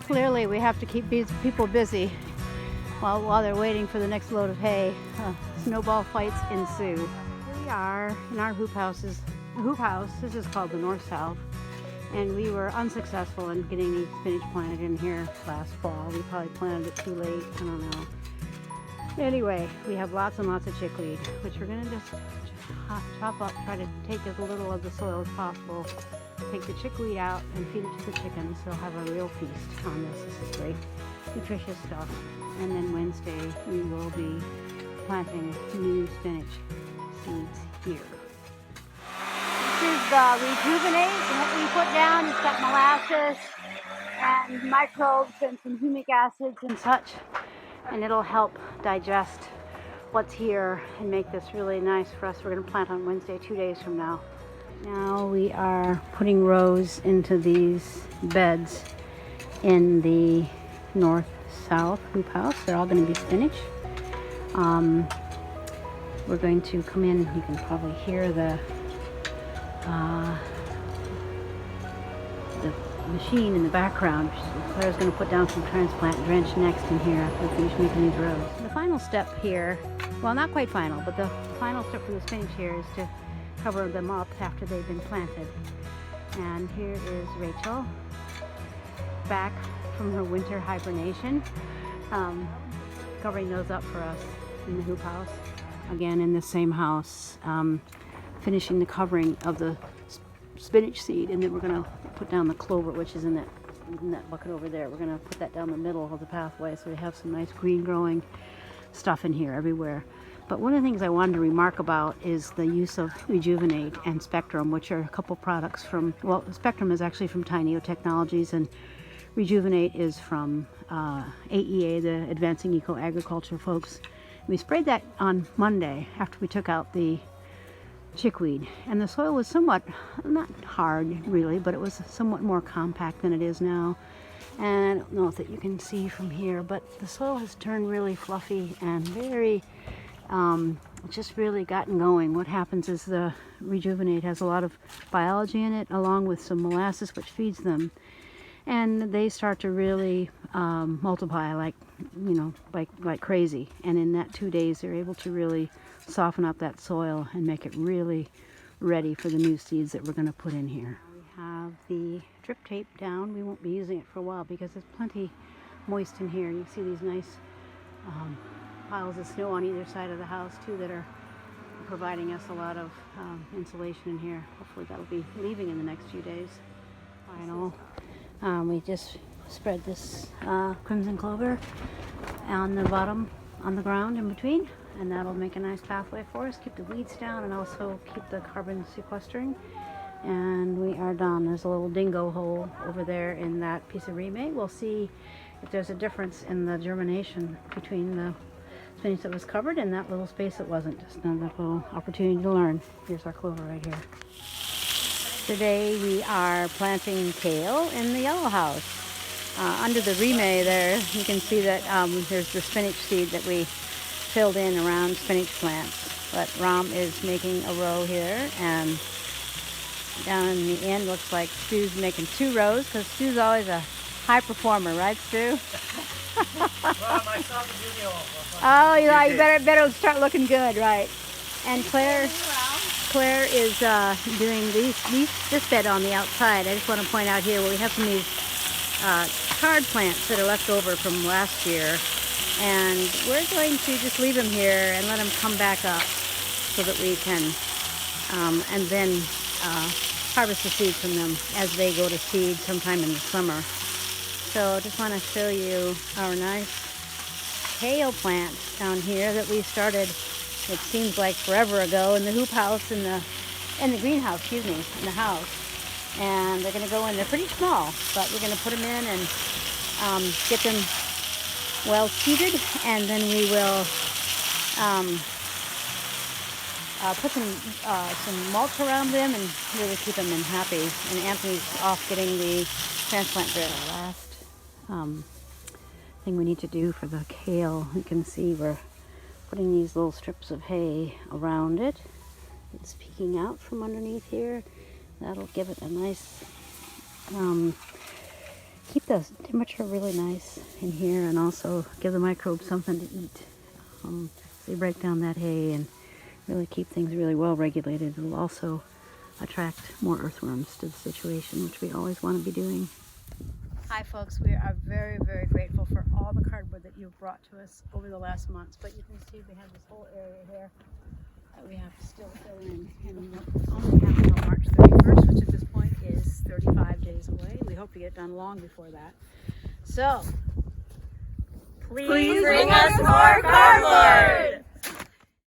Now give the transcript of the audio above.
Clearly we have to keep people busy while they're waiting for the next load of hay. Snowball fights ensue. Here we are in our hoop house. This is called the North-South. And we were unsuccessful in getting the spinach planted in here last fall. We probably planted it too late, I don't know. Anyway, we have lots and lots of chickweed, which we're gonna just chop up, try to take as little of the soil as possible. Take the chickweed out and feed it to the chickens. They'll have a real feast on this. This is great, nutritious stuff. And then Wednesday, we will be planting new spinach seeds here. This is the Rejuvenate that we put down. It's got molasses and microbes and some humic acids and such. And it'll help digest what's here and make this really nice for us. We're going to plant on Wednesday, 2 days from now. Now we are putting rows into these beds in the North-South hoop house. They're all going to be spinach. We're going to come in, you can probably hear the machine in the background. Claire's going to put down some transplant drench next in here after we finish making these rows. The final step here, well, not quite final, but the final step for the spinach here is to cover them up after they've been planted. And here is Rachel back from her winter hibernation, covering those up for us in the hoop house. Again in the same house, finishing the covering of the spinach seed, and then we're going to put down the clover, which is in that bucket over there. We're going to put that down the middle of the pathway so we have some nice green growing stuff in here everywhere. But one of the things I wanted to remark about is the use of Rejuvenate and Spectrum, which are a couple products from, well, Spectrum is actually from Tineo Technologies, and Rejuvenate is from AEA, the Advancing Eco Agriculture folks. We sprayed that on Monday after we took out the chickweed, and the soil was somewhat, not hard really, but it was somewhat more compact than it is now. And I don't know if that you can see from here, but the soil has turned really fluffy and very just really gotten going. What happens is the Rejuvenate has a lot of biology in it, along with some molasses which feeds them, and they start to really multiply like crazy. And in that 2 days they're able to really soften up that soil and make it really ready for the new seeds that we're going to put in here. We have the drip tape down. We won't be using it for a while because it's plenty moist in here. You see these nice piles of snow on either side of the house too that are providing us a lot of insulation in here. Hopefully that'll be leaving in the next few days. Final. We just spread this crimson clover on the bottom, on the ground in between, and that'll make a nice pathway for us, keep the weeds down, and also keep the carbon sequestering. And we are done. There's a little dingo hole over there in that piece of remate. We'll see if there's a difference in the germination between the spinach that was covered and that little space that wasn't. Just another little opportunity to learn. Here's our clover right here. Today we are planting kale in the yellow house. Under the remay there, you can see that there's the spinach seed that we filled in around spinach plants. But Ram is making a row here, and down in the end looks like Stu's making 2 rows, because Stu's always a high performer, right, Stu? Well, I saw the video. Oh, you better start looking good, right? And Claire is doing this bed on the outside. I just want to point out here where we have some of these card plants that are left over from last year, and we're going to just leave them here and let them come back up so that we can and then harvest the seeds from them as they go to seed sometime in the summer. So I just want to show you our nice kale plants down here that we started, it seems like forever ago, in the hoop house, in the greenhouse, excuse me, in the house. And they're going to go in. They're pretty small, but we're going to put them in and get them well seeded, and then we will put some mulch around them and really keep them in happy. And Anthony's off getting the transplant drip. Last thing we need to do for the kale, you can see we're putting these little strips of hay around it. It's peeking out from underneath here. That'll give it a nice keep the temperature really nice in here and also give the microbes something to eat. So they break down that hay and really keep things really well regulated. It will also attract more earthworms to the situation, which we always want to be doing. Hi folks, we are very, very grateful for all the cardboard that you've brought to us over the last months, but you can see we have this whole area here that we have to still fill in, and we'll only have until March 31st, which at this point is 35 days away. We hope to get done long before that. So, please bring us more cardboard!